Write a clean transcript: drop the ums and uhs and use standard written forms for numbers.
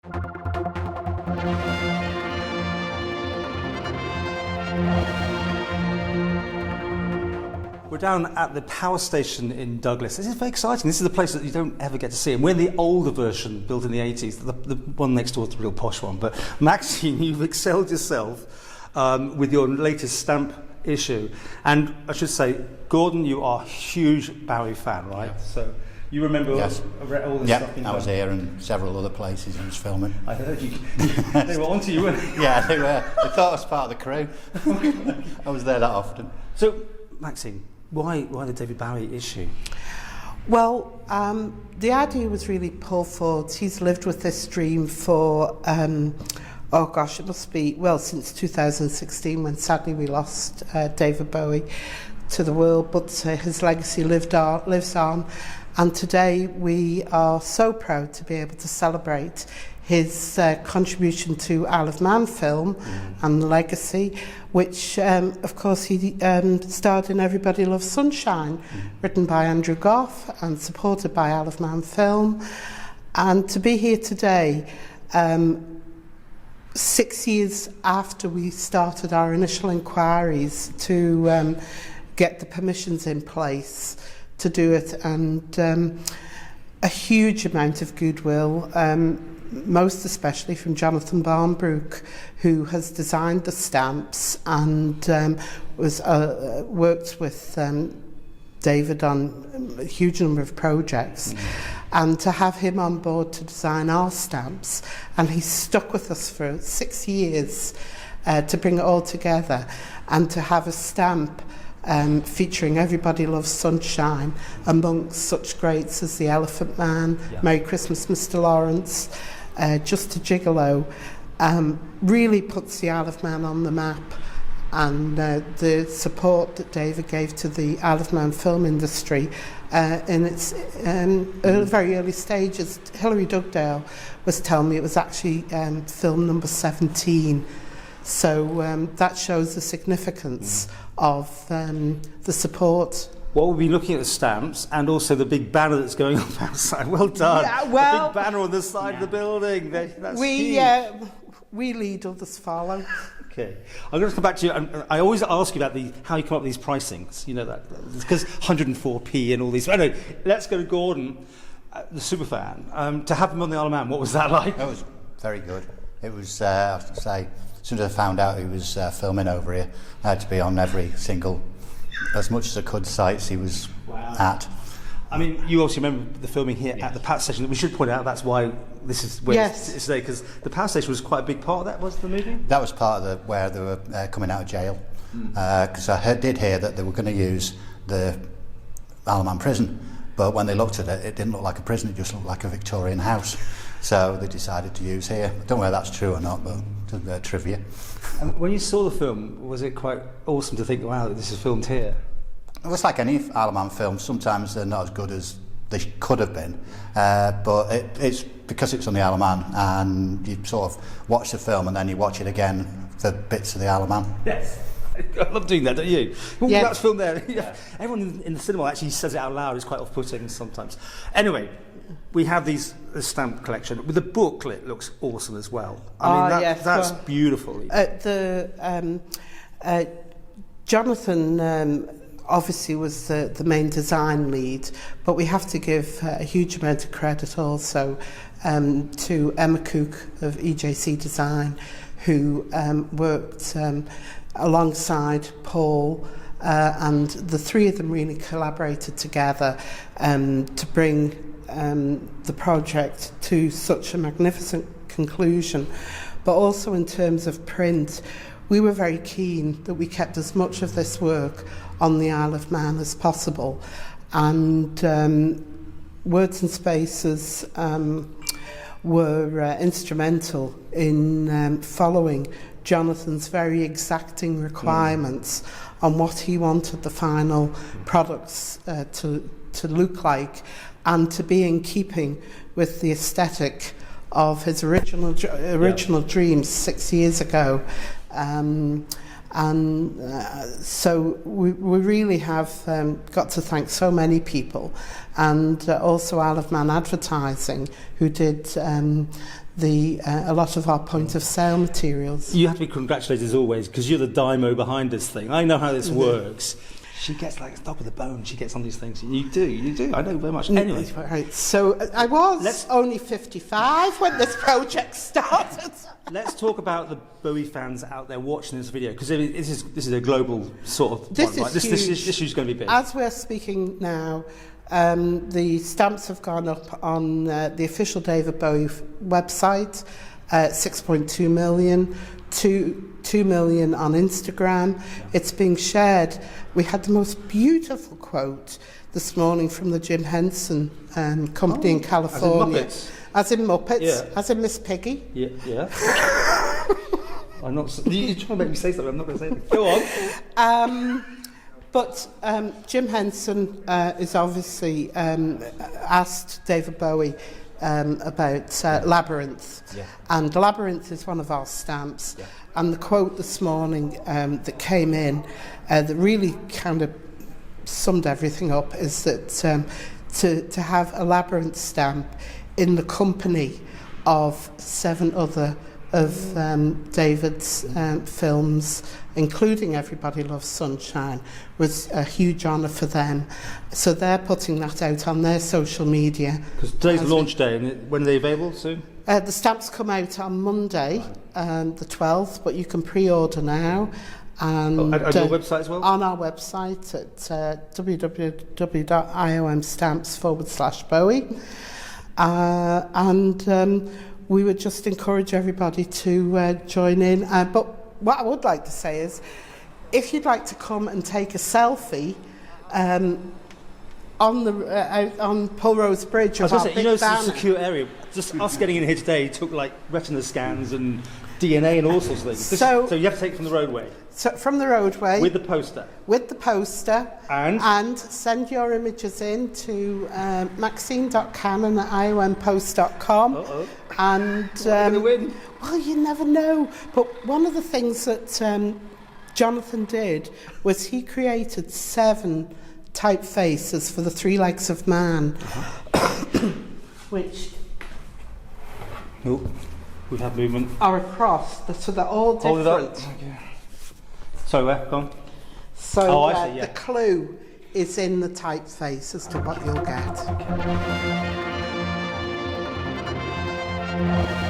We're down at the power station in Douglas. This is very exciting. This is a place that you don't ever get to see. And we're the older version, built in the 80s. The one next door is the real posh one. But Maxine, you've excelled yourself with your latest stamp issue. And I should say, Gordon, you are a huge Bowie fan, right? Yeah. So you remember all this stuff? I was here and several other places he was filming. I heard you. They were onto you, weren't they? Yeah, they were. They thought I was part of the crew. I was there that often. So, Maxine, why the David Bowie issue? Well, the idea was really Paul Ford's. He's lived with this dream for, it must be, since 2016, when sadly we lost David Bowie to the world, but his legacy lives on. And today we are so proud to be able to celebrate his contribution to Isle of Man film and the legacy, which of course he starred in Everybody Loves Sunshine, written by Andrew Gough and supported by Isle of Man film. And to be here today, 6 years after we started our initial inquiries to get the permissions in place to do it, and a huge amount of goodwill, most especially from Jonathan Barnbrook, who has designed the stamps and was worked with David on a huge number of projects. And to have him on board to design our stamps, and he's stuck with us for 6 years to bring it all together, and to have a stamp featuring Everybody Loves Sunshine amongst such greats as The Elephant Man, Merry Christmas Mr. Lawrence, Just a Gigolo, really puts the Isle of Man on the map. And the support that David gave to the Isle of Man film industry in its very early stages. Hilary Dugdale was telling me it was actually film number 17. So that shows the significance of the support. Well, we'll be looking at the stamps and also the big banner that's going up outside. Well done. Yeah, well, the big banner on the side of the building. That's huge. We lead, others follow. Okay. I'm going to come back to you. I always ask you about how you come up with these pricings. You know that. Because 104p and all these. Anyway, let's go to Gordon, the superfan. To have him on the Isle of Man, what was that like? It was very good. It was, I have to say, as soon as I found out he was filming over here, I had to be on every single, as much as I could, sites he was at. I mean, you also remember the filming here at the power station. We should point out that's why this is where it's today, because the power station was quite a big part of that, was the movie? That was part of where they were coming out of jail. Because I did hear that they were going to use the Isle of Man prison, but when they looked at it, it didn't look like a prison, it just looked like a Victorian house. So they decided to use here. I don't know whether that's true or not, but it's trivia. And when you saw the film, was it quite awesome to think, wow, this is filmed here? It was like any Isle of Man film. Sometimes they're not as good as they could have been, but it's because it's on the Isle of Man, and you sort of watch the film and then you watch it again for bits of the Isle of Man. Yes. I love doing that, don't you? Well, yeah. That's filmed there. Yeah. Everyone in the cinema actually says it out loud. It's quite off-putting sometimes. Anyway, we have this stamp collection. With the booklet, looks awesome as well. I mean, that's beautiful. Jonathan obviously was the main design lead, but we have to give a huge amount of credit also to Emma Cook of EJC Design, who worked alongside Paul, and the three of them really collaborated together to bring the project to such a magnificent conclusion. But also in terms of print, we were very keen that we kept as much of this work on the Isle of Man as possible, and Words and Spaces were instrumental in following Jonathan's very exacting requirements on what he wanted the final products to look like, and to be in keeping with the aesthetic of his original dreams 6 years ago. And so we really have got to thank so many people, and also Isle of Man Advertising, who did a lot of our point of sale materials. You have to be congratulated as always, because you're the dymo behind this thing. I know how this works. She gets like top of the bone. She gets on these things. You do. I know very much. Anyway, Right. So I was only 55 when this project started. Let's talk about the Bowie fans out there watching this video, because this is a global sort of This one, is right? huge. This issue's going to be big. As we're speaking now, the stamps have gone up on the official David Bowie website, 6.2 million, 2 million on Instagram. It's being shared. We had the most beautiful quote this morning from the Jim Henson company in California. As in Muppets? Yeah. As in Miss Piggy? Yeah. I'm not. You're trying to make me say something. I'm not going to say anything. Go on. But Jim Henson is obviously asked David Bowie about Labyrinth. Yeah. And Labyrinth is one of our stamps. Yeah. And the quote this morning that came in that really kind of summed everything up is that to have a Labyrinth stamp in the company of 7 other of David's films, including Everybody Loves Sunshine, was a huge honour for them. So they're putting that out on their social media. Because today's launch day, and when are they available soon? The stamps come out on Monday, the 12th, but you can pre-order now. And at your website as well? On our website at www.iomstamps.com/Bowie. We would just encourage everybody to join in. But what I would like to say is, if you'd like to come and take a selfie on Pulrose Bridge, I was going to say, you know, it's a banner. secure area. Just us getting in here today took like retina scans and DNA and all sorts of things. So you have to take it from the roadway. So from the roadway. With the poster. And send your images in to maxine.cannon@iompost.com. Uh-oh. And going to win? Well, you never know. But one of the things that Jonathan did was he created 7 typefaces for the 3 legs of man, which we have movement. are across, so they're all different. Hold it up. Okay. Sorry, where? Go on. So I see, yeah. the clue is in the typeface as to what you'll get. Okay.